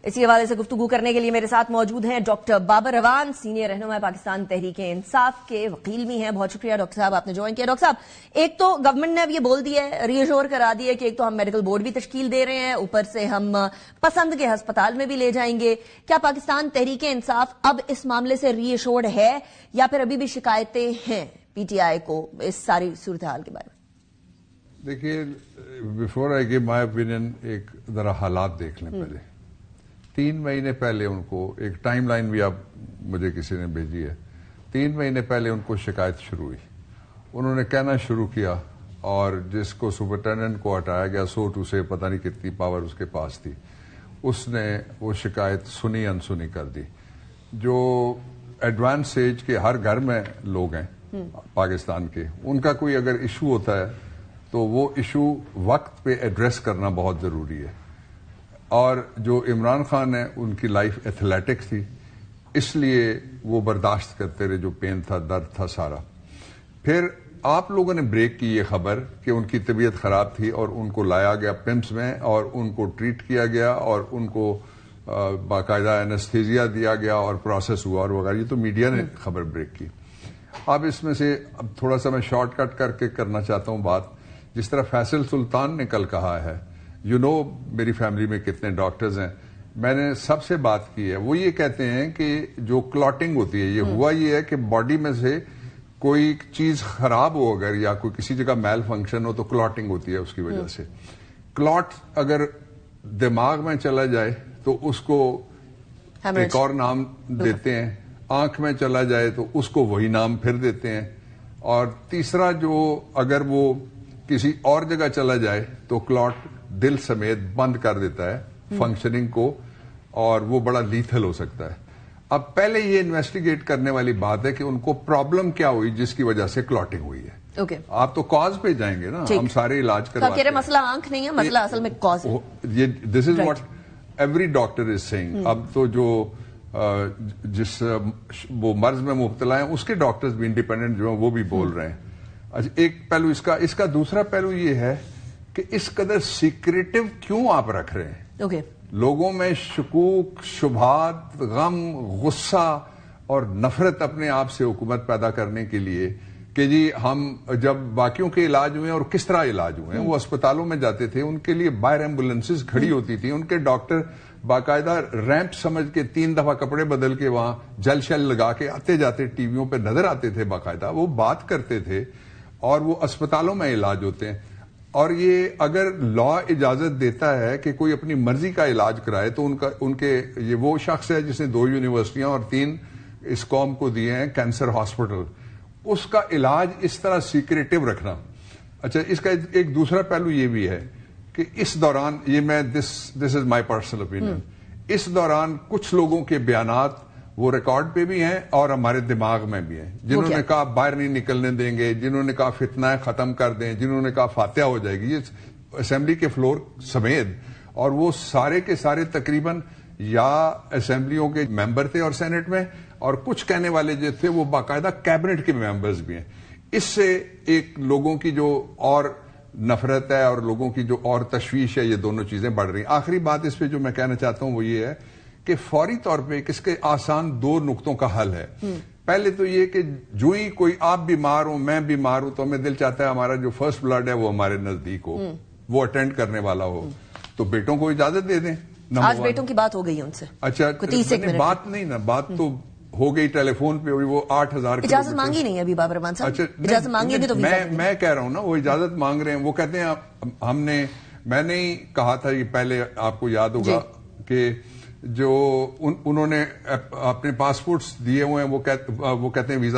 اسی حوالے سے گفتگو کرنے کے لیے میرے ساتھ موجود ہیں ڈاکٹر بابر روان، سینئر رہنما پاکستان تحریک انصاف کے وکیل بھی ہیں. بہت شکریہ ڈاکٹر صاحب آپ نے جوائن کیا. ڈاکٹر صاحب، ایک تو گورنمنٹ نے اب یہ بول دیا ہے، ری ایشور کرا دیا کہ ایک تو ہم میڈیکل بورڈ بھی تشکیل دے رہے ہیں، اوپر سے ہم پسند کے ہسپتال میں بھی لے جائیں گے. کیا پاکستان تحریک انصاف اب اس معاملے سے ری ایشورڈ ہے یا پھر ابھی بھی شکایتیں ہیں پی ٹی آئی کو اس ساری صورتحال کے بارے میں؟ دیکھیے، before I give my opinion ایک ذرا حالات دیکھ لیں. پہلے 3 مہینے پہلے ان کو ایک ٹائم لائن بھی اب مجھے کسی نے بھیجی ہے. 3 مہینے پہلے ان کو شکایت شروع ہوئی. انہوں نے کہنا شروع کیا اور جس کو سپرنٹینڈنٹ کو ہٹایا گیا 100 سے پتہ نہیں کتنی پاور اس کے پاس تھی، اس نے وہ شکایت سنی انسنی کر دی. جو ایڈوانس ایج کے ہر گھر میں لوگ ہیں پاکستان کے، ان کا کوئی اگر ایشو ہوتا ہے تو وہ ایشو وقت پہ ایڈریس کرنا بہت ضروری ہے. اور جو عمران خان ہے ان کی لائف ایتھلیٹک تھی، اس لیے وہ برداشت کرتے رہے جو پین تھا، درد تھا سارا. پھر آپ لوگوں نے بریک کی یہ خبر کہ ان کی طبیعت خراب تھی اور ان کو لایا گیا پمس میں اور ان کو ٹریٹ کیا گیا اور ان کو باقاعدہ اینستھیزیا دیا گیا اور پروسیس ہوا اور وغیرہ. یہ تو میڈیا نے خبر بریک کی. اب اس میں سے اب تھوڑا سا میں شارٹ کٹ کر کے کرنا چاہتا ہوں بات. جس طرح فیصل سلطان نے کل کہا ہے، میری فیملی میں کتنے ڈاکٹرز ہیں، میں نے سب سے بات کی ہے، وہ یہ کہتے ہیں کہ جو کلاٹنگ ہوتی ہے، یہ ہوا یہ ہے کہ باڈی میں سے کوئی چیز خراب ہو اگر یا کوئی کسی جگہ میل فنکشن ہو تو کلاٹنگ ہوتی ہے. اس کی وجہ سے کلاٹ اگر دماغ میں چلا جائے تو اس کو ایک اور نام دیتے ہیں، آنکھ میں چلا جائے تو اس کو وہی نام پھر دیتے ہیں، اور تیسرا جو اگر وہ کسی اور جگہ چلا جائے تو کلاٹ دل سمیت بند کر دیتا ہے فنکشننگ کو اور وہ بڑا لیتھل ہو سکتا ہے. اب پہلے یہ انویسٹیگیٹ کرنے والی بات ہے کہ ان کو پرابلم کیا ہوئی جس کی وجہ سے کلاٹنگ ہوئی ہے. آپ تو کاز پہ جائیں گے نا، ہم سارے علاج کرواتے ہیں. مسئلہ آنکھ نہیں ہے، مسئلہ اصل میں کاز ہے. This is what every doctor is seeing. اب تو جو جس وہ مرض میں مبتلا ہیں اس کے ڈاکٹرز بھی انڈیپینڈنٹ جو ہیں وہ بھی بول رہے ہیں. اچھا، ایک پہلو اس کا دوسرا پہلو یہ ہے کہ اس قدر سیکریٹو کیوں آپ رکھ رہے ہیں؟ لوگوں میں شکوک، شبہات، غم، غصہ اور نفرت اپنے آپ سے حکومت پیدا کرنے کے لیے کہ جی ہم جب باقیوں کے علاج ہوئے اور کس طرح علاج ہوئے ہیں، وہ اسپتالوں میں جاتے تھے، ان کے لیے باہر ایمبولینسز کھڑی ہوتی تھی، ان کے ڈاکٹر باقاعدہ ریمپ سمجھ کے 3 دفعہ کپڑے بدل کے وہاں جل شل لگا کے آتے جاتے ٹی ویوں پہ نظر آتے تھے، باقاعدہ وہ بات کرتے تھے اور وہ اسپتالوں میں علاج ہوتے ہیں. اور یہ اگر لا اجازت دیتا ہے کہ کوئی اپنی مرضی کا علاج کرائے تو ان کے یہ وہ شخص ہے جس نے 2 یونیورسٹیاں اور 3 اس قوم کو دیے ہیں کینسر ہاسپٹل، اس کا علاج اس طرح سیکریٹو رکھنا. اچھا، اس کا ایک دوسرا پہلو یہ بھی ہے کہ اس دوران یہ میں دس از مائی پرسنل اوپینین، اس دوران کچھ لوگوں کے بیانات وہ ریکارڈ پہ بھی ہیں اور ہمارے دماغ میں بھی ہیں، جنہوں نے کہا باہر نہیں نکلنے دیں گے، جنہوں نے کہا فتنہ ختم کر دیں، جنہوں نے کہا فاتحہ ہو جائے گی، یہ اسمبلی کے فلور سمیت. اور وہ سارے کے سارے تقریباً یا اسمبلیوں کے ممبر تھے اور سینٹ میں، اور کچھ کہنے والے جو تھے وہ باقاعدہ کیبنٹ کے ممبرز بھی ہیں. اس سے ایک لوگوں کی جو اور نفرت ہے اور لوگوں کی جو اور تشویش ہے، یہ دونوں چیزیں بڑھ رہی ہیں. آخری بات اس پہ جو میں کہنا چاہتا ہوں وہ یہ ہے کہ فوری طور پہ اس کے آسان 2 نقطوں کا حل ہے. پہلے تو یہ کہ جو ہی کوئی آپ بیمار ہوں، میں بیمار ہوں، تو ہمیں دل چاہتا ہے ہمارا جو فرسٹ بلڈ ہے وہ ہمارے نزدیک ہو، وہ اٹینڈ کرنے والا ہو، تو بیٹوں کو اجازت دے دیں. آج بیٹوں کی بات ہو گئی ان سے. اچھا، بات نہیں نا، بات تو ہو گئی، ٹیلی فون پہ ہوئی، وہ 8000 اجازت مانگی نہیں ابھی بابر رحمان صاحب. اجازت مانگیں گے تو میں کہہ رہا ہوں نا وہ اجازت مانگ رہے ہیں. وہ کہتے ہیں میں نے ہی کہا تھا یہ پہلے، آپ کو یاد ہوگا کہ جو انہوں نے اپنے پاسپورٹس دیے ہوئے ہیں وہ کہتے ہیں ویزا